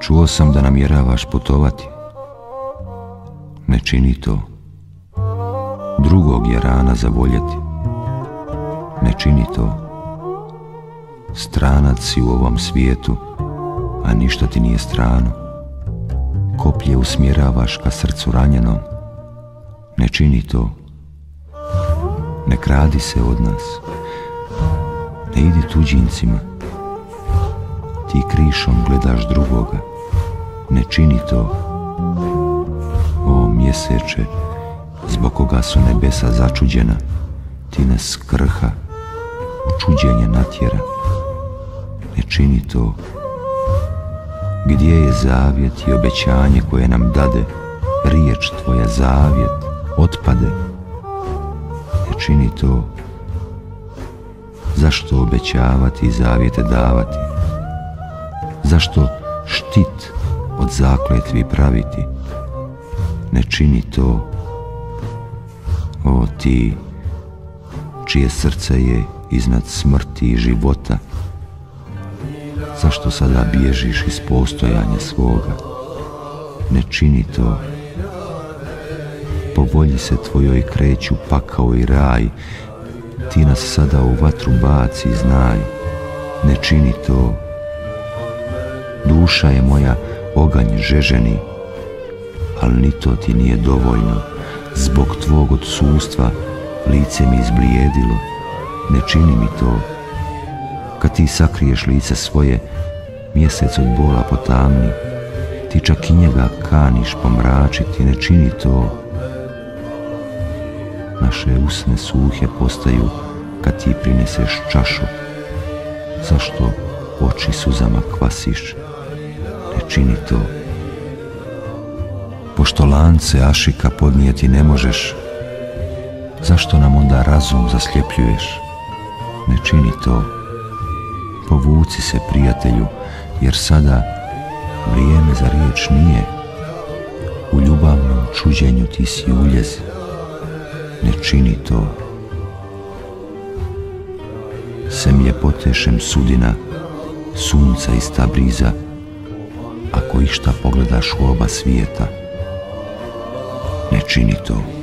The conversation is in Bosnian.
Čuo sam da namjeravaš putovati. Ne čini to. Drugog je rana zavoljeti. Ne čini to. Stranac si u ovom svijetu, a ništa ti nije strano. Koplje usmjeravaš ka srcu ranjenom. Ne čini to. Ne kradi se od nas. Ne idi tuđincima. Ti krišom gledaš drugoga. Ne čini to. O mjeseče, zbog koga su nebesa začuđena, ti nas krha u čuđenje natjera. Ne čini to. Gdje je zavjet i obećanje koje nam dade? Riječ tvoja zavjet otpade. Ne čini to. Zašto obećavati i zavjete davati? Zašto štit od zakletvi praviti? Ne čini to. O ti, čije srce je iznad smrti i života, zašto sada bježiš iz postojanja svoga? Ne čini to. Po volji se tvojoj kreću pakao i raj, ti nas sada u vatru baci, znaj. Ne čini to. Duša je moja oganj žeženi, ali ni to ti nije dovoljno. Zbog tvog odsustva lice mi izblijedilo. Ne čini mi to. Kad ti sakriješ lice svoje, mjesec od bola potamni. Ti čak i njega kaniš pomračiti. Ne čini to. Naše usne suhe postaju kad ti prineseš čašu. Zašto oči suzama kvasiš? Ne čini to. Pošto lance ašika podnijeti ne možeš, zašto nam onda razum zasljepljuješ? Ne čini to. Povuci se, prijatelju, jer sada vrijeme za riječ nije. U ljubavnom čuđenju ti si uljez. Ne čini to. Sem ljepote Šemsudina, sunca i Tabriza, ako išta pogledaš u oba svijeta, ne čini to.